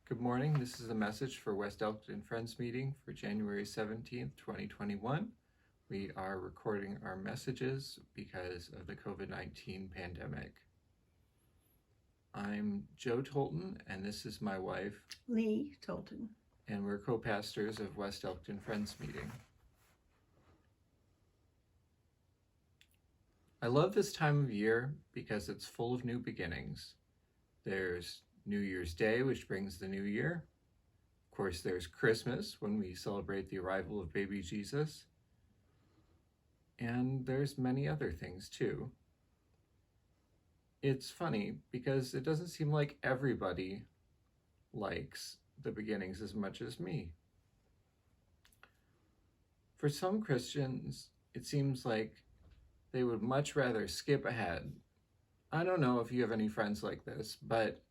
Good morning. This is a message for West Elkton Friends meeting for January 17th, 2021. We are recording our messages because of the COVID-19 pandemic. I'm Joe Tolton, and this is my wife, Lee Tolton. And we're co-pastors of West Elkton Friends meeting. I love this time of year because it's full of new beginnings. There's New Year's Day, which brings the new year. Of course, there's Christmas, when we celebrate the arrival of baby Jesus. And there's many other things too. It's funny because it doesn't seem like everybody likes the beginnings as much as me. For some Christians, it seems like they would much rather skip ahead. I don't know if you have any friends like this, but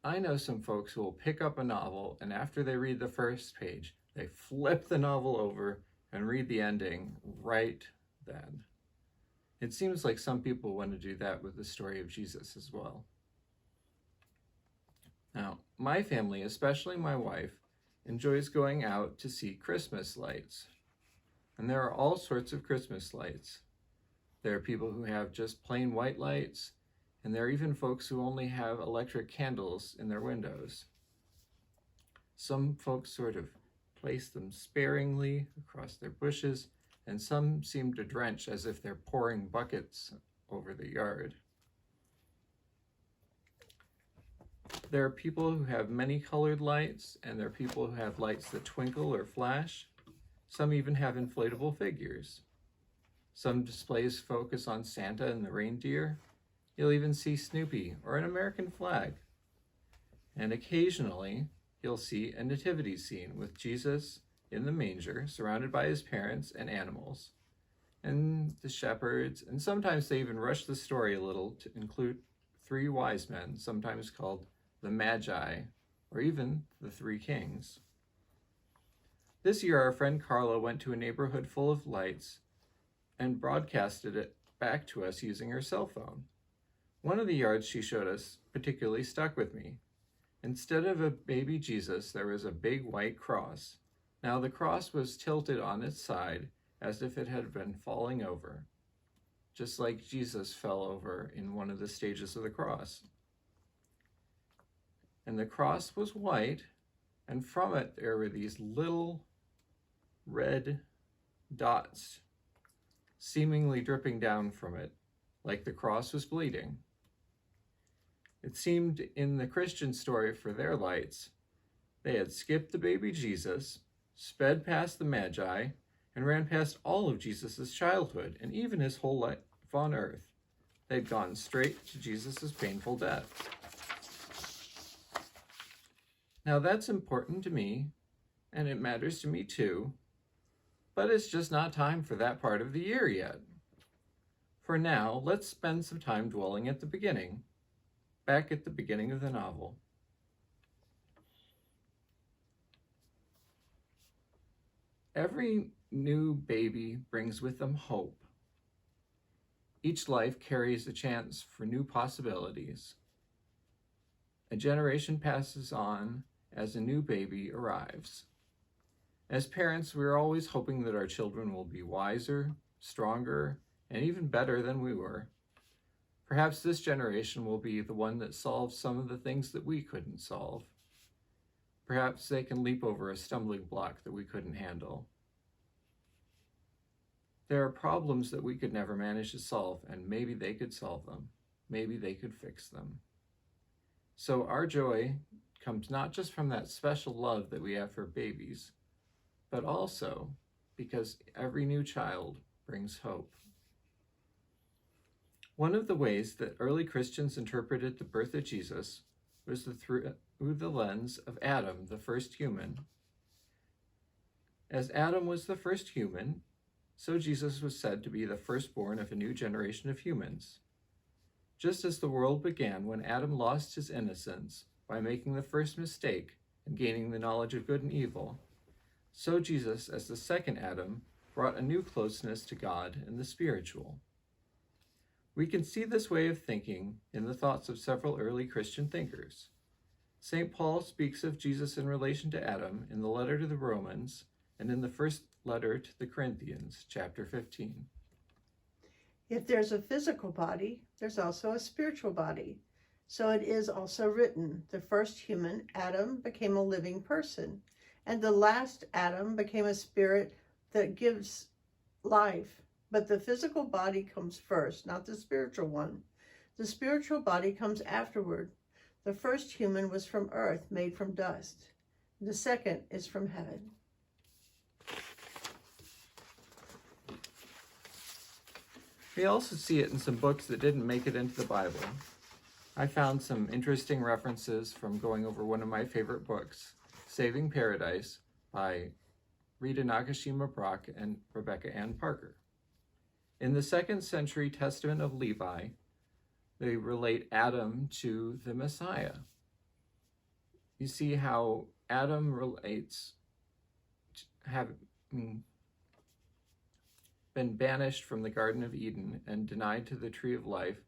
I know some folks who will pick up a novel, and after they read the first page, they flip the novel over and read the ending right then. It seems like some people want to do that with the story of Jesus as well. Now, my family, especially my wife, enjoys going out to see Christmas lights. And there are all sorts of Christmas lights. There are people who have just plain white lights, and there are even folks who only have electric candles in their windows. Some folks sort of place them sparingly across their bushes, and some seem to drench as if they're pouring buckets over the yard. There are people who have many colored lights, and there are people who have lights that twinkle or flash. Some even have inflatable figures. Some displays focus on Santa and the reindeer. You'll even see Snoopy or an American flag. And occasionally, you'll see a nativity scene with Jesus in the manger, surrounded by his parents and animals, and the shepherds, and sometimes they even rush the story a little to include three wise men, sometimes called the Magi, or even the three kings. This year, our friend Carla went to a neighborhood full of lights and broadcasted it back to us using her cell phone. One of the yards she showed us particularly stuck with me. Instead of a baby Jesus, there was a big white cross. Now the cross was tilted on its side as if it had been falling over, just like Jesus fell over in one of the stages of the cross. And the cross was white, and from it there were these little red dots seemingly dripping down from it, like the cross was bleeding. It seemed in the Christian story for their lights, they had skipped the baby Jesus, sped past the Magi, and ran past all of Jesus' childhood and even his whole life on earth. They'd gone straight to Jesus' painful death. Now that's important to me, and it matters to me too, but it's just not time for that part of the year yet. For now, let's spend some time dwelling at the beginning, back at the beginning of the novel. Every new baby brings with them hope. Each life carries a chance for new possibilities. A generation passes on as a new baby arrives. As parents, we're always hoping that our children will be wiser, stronger, and even better than we were. Perhaps this generation will be the one that solves some of the things that we couldn't solve. Perhaps they can leap over a stumbling block that we couldn't handle. There are problems that we could never manage to solve, and maybe they could solve them. Maybe they could fix them. So our joy comes not just from that special love that we have for babies, but also because every new child brings hope. One of the ways that early Christians interpreted the birth of Jesus was through the lens of Adam, the first human. As Adam was the first human, so Jesus was said to be the firstborn of a new generation of humans. Just as the world began when Adam lost his innocence by making the first mistake and gaining the knowledge of good and evil, so Jesus, as the second Adam, brought a new closeness to God and the spiritual. We can see this way of thinking in the thoughts of several early Christian thinkers. St. Paul speaks of Jesus in relation to Adam in the letter to the Romans and in the first letter to the Corinthians, chapter 15. If there's a physical body, there's also a spiritual body. So it is also written, the first human, Adam, became a living person, and the last Adam became a spirit that gives life. But the physical body comes first, not the spiritual one. The spiritual body comes afterward. The first human was from earth, made from dust. The second is from heaven. We also see it in some books that didn't make it into the Bible. I found some interesting references from going over one of my favorite books, Saving Paradise, by Rita Nakashima Brock and Rebecca Ann Parker. In the 2nd century Testament of Levi, they relate Adam to the Messiah. You see how Adam relates to having been banished from the Garden of Eden and denied to the tree of life,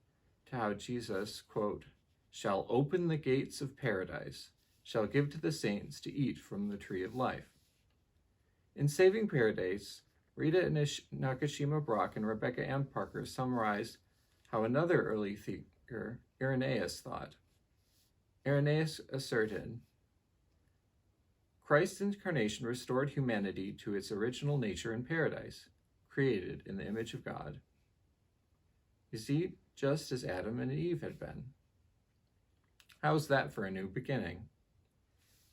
to how Jesus, quote, shall open the gates of paradise, shall give to the saints to eat from the tree of life. In Saving Paradise, Rita Nakashima Brock and Rebecca Ann Parker summarized how another early thinker, Irenaeus, thought. Irenaeus asserted, Christ's incarnation restored humanity to its original nature in paradise, created in the image of God. You see, just as Adam and Eve had been. How's that for a new beginning?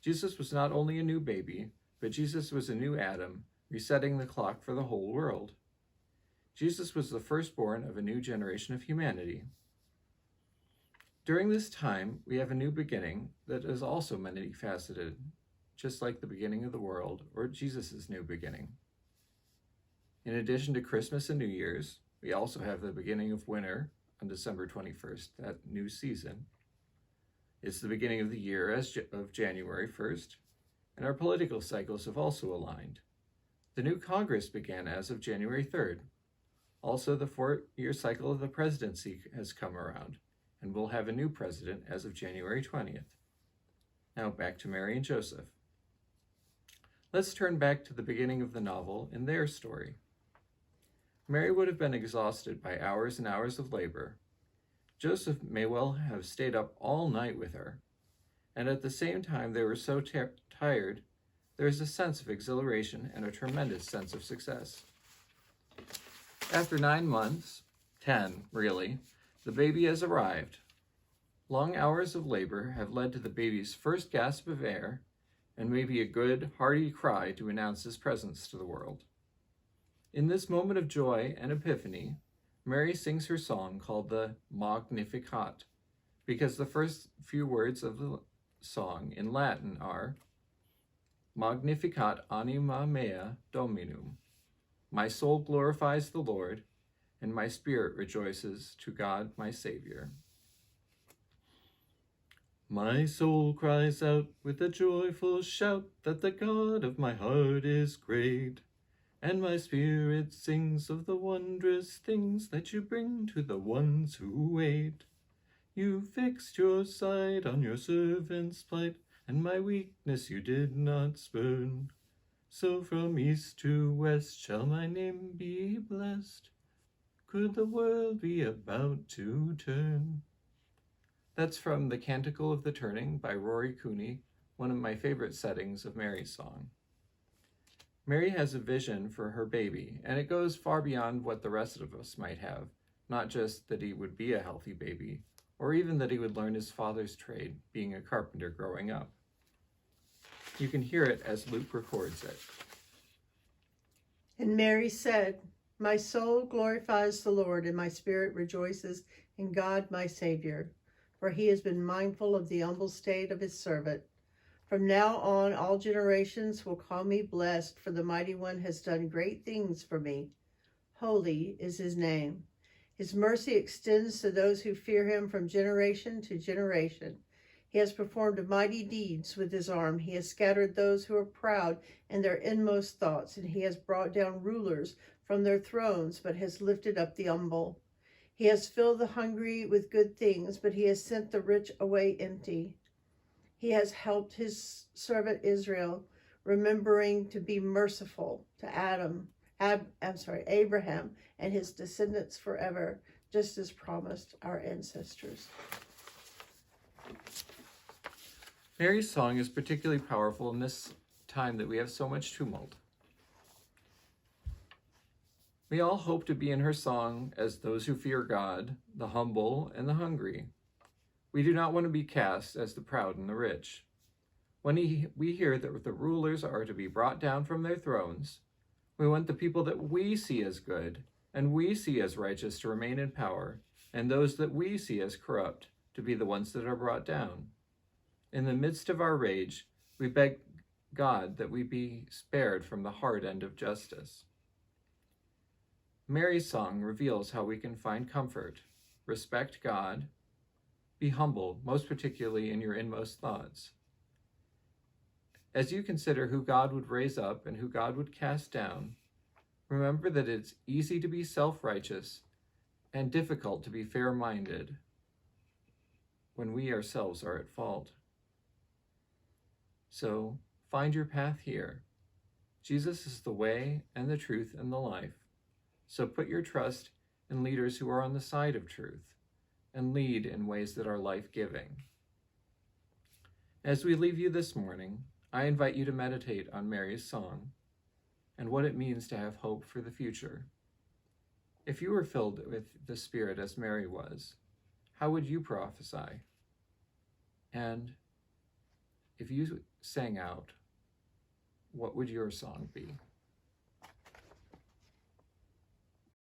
Jesus was not only a new baby, but Jesus was a new Adam, resetting the clock for the whole world. Jesus was the firstborn of a new generation of humanity. During this time, we have a new beginning that is also many-faceted, just like the beginning of the world, or Jesus' new beginning. In addition to Christmas and New Year's, we also have the beginning of winter on December 21st, that new season. It's the beginning of the year of January 1st, and our political cycles have also aligned. The new Congress began as of January 3rd. Also, the 4-year cycle of the presidency has come around, and we'll have a new president as of January 20th. Now back to Mary and Joseph. Let's turn back to the beginning of the novel and their story. Mary would have been exhausted by hours and hours of labor. Joseph may well have stayed up all night with her, and at the same time they were so tired, there is a sense of exhilaration and a tremendous sense of success. After 9 months, 10 really, the baby has arrived. Long hours of labor have led to the baby's first gasp of air, and maybe a good, hearty cry to announce his presence to the world. In this moment of joy and epiphany, Mary sings her song called the Magnificat, because the first few words of the song in Latin are Magnificat anima mea Dominum. My soul glorifies the Lord, and my spirit rejoices to God my Savior. My soul cries out with a joyful shout that the God of my heart is great. And my spirit sings of the wondrous things that you bring to the ones who wait. You fixed your sight on your servant's plight, and my weakness you did not spurn. So from east to west shall my name be blessed, could the world be about to turn. That's from The Canticle of the Turning by Rory Cooney, one of my favorite settings of Mary's song. Mary has a vision for her baby, and it goes far beyond what the rest of us might have, not just that he would be a healthy baby, or even that he would learn his father's trade, being a carpenter growing up. You can hear it as Luke records it. And Mary said, my soul glorifies the Lord, and my spirit rejoices in God my Savior, for he has been mindful of the humble state of his servant. From now on, all generations will call me blessed, for the Mighty One has done great things for me. Holy is his name. His mercy extends to those who fear him from generation to generation. He has performed mighty deeds with his arm. He has scattered those who are proud in their inmost thoughts, and he has brought down rulers from their thrones, but has lifted up the humble. He has filled the hungry with good things, but he has sent the rich away empty. He has helped his servant Israel, remembering to be merciful to Abraham and his descendants forever, just as promised our ancestors. Mary's song is particularly powerful in this time that we have so much tumult. We all hope to be in her song as those who fear God, the humble and the hungry. We do not want to be cast as the proud and the rich. When we hear that the rulers are to be brought down from their thrones, we want the people that we see as good and we see as righteous to remain in power, and those that we see as corrupt to be the ones that are brought down. In the midst of our rage, we beg God that we be spared from the hard end of justice. Mary's song reveals how we can find comfort, respect God, be humble, most particularly in your inmost thoughts. As you consider who God would raise up and who God would cast down, remember that it's easy to be self-righteous and difficult to be fair-minded when we ourselves are at fault. So find your path here. Jesus is the way and the truth and the life. So put your trust in leaders who are on the side of truth and lead in ways that are life-giving. As we leave you this morning, I invite you to meditate on Mary's song and what it means to have hope for the future. If you were filled with the Spirit as Mary was, how would you prophesy? And if you sang out, what would your song be?